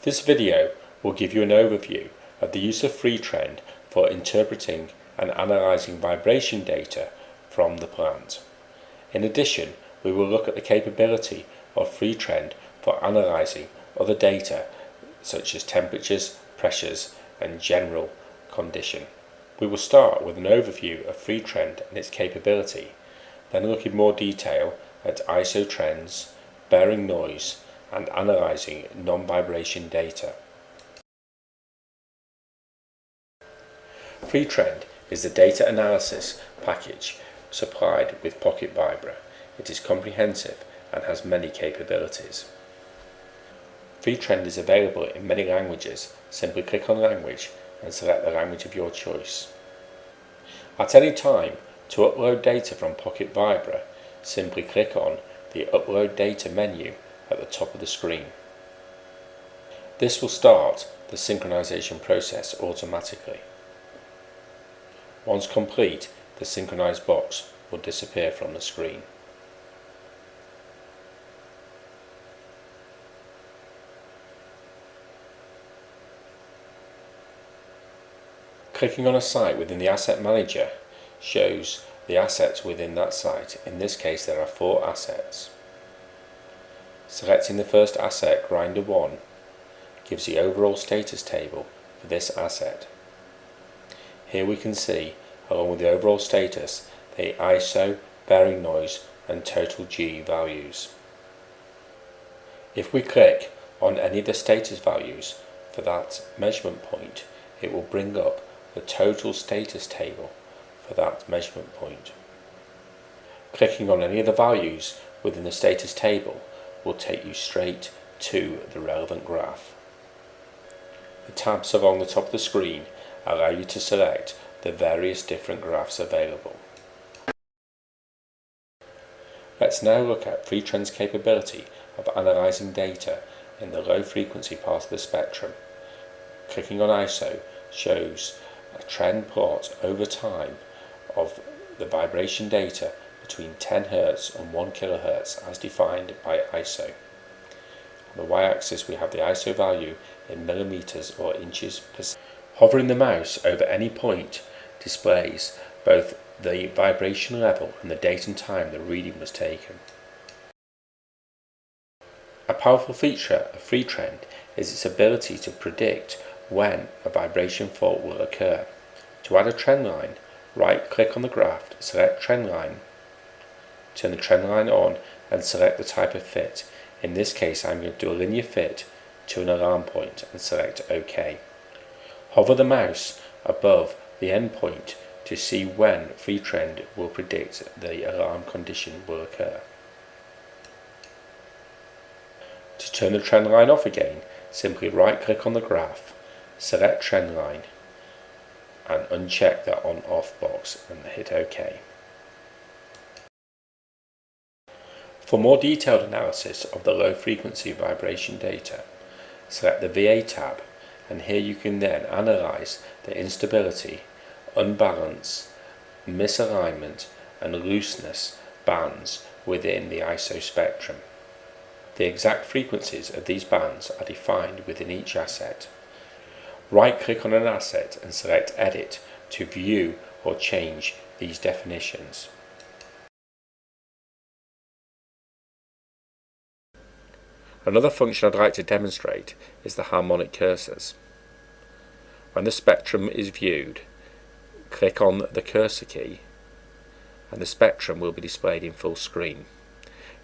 This video will give you an overview of the use of VibTrend for interpreting and analysing vibration data from the plant. In addition, we will look at the capability of VibTrend for analysing other data such as temperatures, pressures and general condition. We will start with an overview of VibTrend and its capability, then look in more detail at ISO trends, bearing noise and analysing non-vibration data. VibTrend is the data analysis package supplied with Pocket Vibra. It is comprehensive and has many capabilities. VibTrend is available in many languages. Simply click on language and select the language of your choice. At any time, to upload data from Pocket Vibra, simply click on the Upload Data menu at the top of the screen. This will start the synchronization process automatically. Once complete, the synchronized box will disappear from the screen. Clicking on a site within the Asset Manager shows the assets within that site. In this case, there are 4 assets. Selecting the first asset, Grinder 1, gives the overall status table for this asset. Here we can see, along with the overall status, the ISO, bearing noise and total G values. If we click on any of the status values for that measurement point, it will bring up the total status table for that measurement point. Clicking on any of the values within the status table will take you straight to the relevant graph. The tabs along the top of the screen allow you to select the various different graphs available. Let's now look at VibTrend's capability of analysing data in the low frequency part of the spectrum. Clicking on ISO shows a trend plot over time of the vibration data between 10 Hz and 1 kHz as defined by ISO. On the y-axis we have the ISO value in millimeters or inches per second. Hovering the mouse over any point displays both the vibration level and the date and time the reading was taken. A powerful feature of VibTrend is its ability to predict when a vibration fault will occur. To add a trend line, right-click on the graph, select trend line, turn the trend line on and select the type of fit. In this case I'm going to do a linear fit to an alarm point and select OK. Hover the mouse above the endpoint to see when VibTrend will predict the alarm condition will occur. To turn the trend line off again, simply right-click on the graph, select trend line and uncheck the on-off box and hit OK. For more detailed analysis of the low frequency vibration data, select the VA tab and here you can then analyse the instability, unbalance, misalignment and looseness bands within the ISO spectrum. The exact frequencies of these bands are defined within each asset. Right-click on an asset and select Edit to view or change these definitions. Another function I'd like to demonstrate is the harmonic cursors. When the spectrum is viewed, click on the cursor key and the spectrum will be displayed in full screen.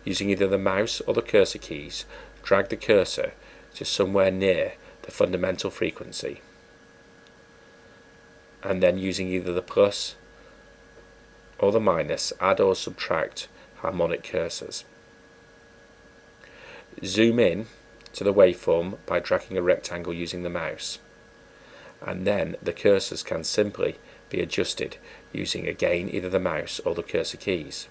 Using either the mouse or the cursor keys, drag the cursor to somewhere near the fundamental frequency and then using either the plus or the minus, add or subtract harmonic cursors. Zoom in to the waveform by dragging a rectangle using the mouse, and then the cursors can simply be adjusted using again either the mouse or the cursor keys.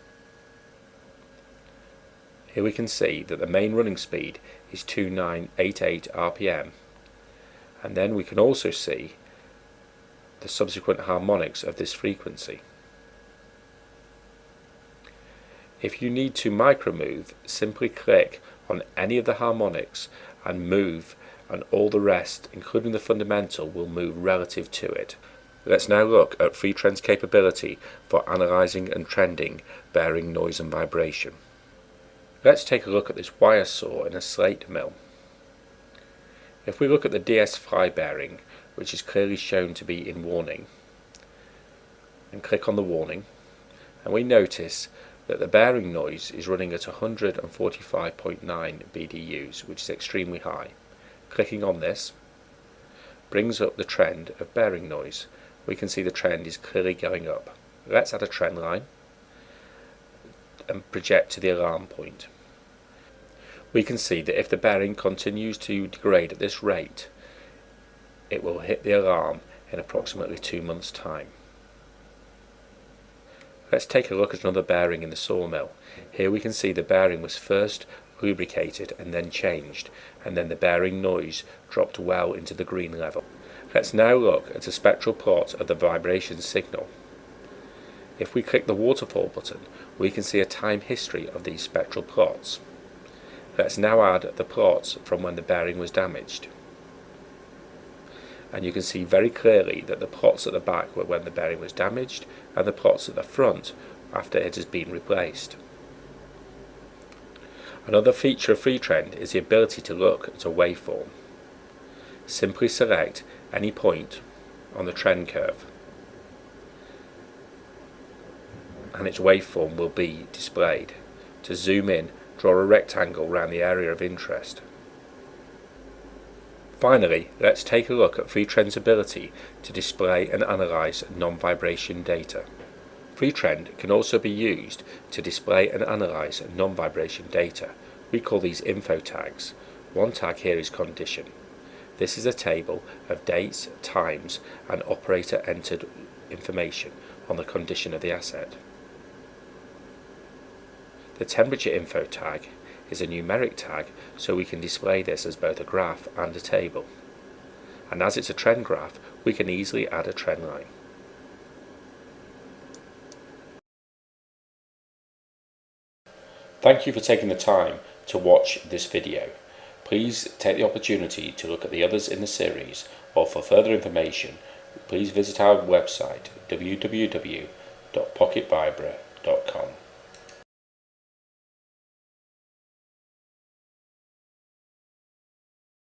Here we can see that the main running speed is 2988 RPM, and then we can also see the subsequent harmonics of this frequency. If you need to micro move, simply click on any of the harmonics and move and all the rest, including the fundamental, will move relative to it. Let's now look at VibTrend's capability for analysing and trending bearing noise and vibration. Let's take a look at this wire saw in a slate mill. If we look at the DS fly bearing, which is clearly shown to be in warning, and click on the warning, and we notice that the bearing noise is running at 145.9 BDUs, which is extremely high. Clicking on this brings up the trend of bearing noise. We can see the trend is clearly going up. Let's add a trend line and project to the alarm point. We can see that if the bearing continues to degrade at this rate, it will hit the alarm in approximately 2 months' time. Let's take a look at another bearing in the sawmill. Here we can see the bearing was first lubricated and then changed, and then the bearing noise dropped well into the green level. Let's now look at a spectral plot of the vibration signal. If we click the waterfall button, we can see a time history of these spectral plots. Let's now add the plots from when the bearing was damaged. And you can see very clearly that the plots at the back were when the bearing was damaged, and the plots at the front after it has been replaced. Another feature of VibTrend is the ability to look at a waveform. Simply select any point on the trend curve, and its waveform will be displayed. To zoom in, draw a rectangle around the area of interest. Finally, let's take a look at VibTrend's ability to display and analyse non-vibration data. VibTrend can also be used to display and analyse non-vibration data. We call these info tags. One tag here is condition. This is a table of dates, times and operator entered information on the condition of the asset. The temperature info tag is a numeric tag, so we can display this as both a graph and a table. And as it's a trend graph, we can easily add a trend line. Thank you for taking the time to watch this video. Please take the opportunity to look at the others in the series, or for further information, please visit our website www.pocketvibra.com.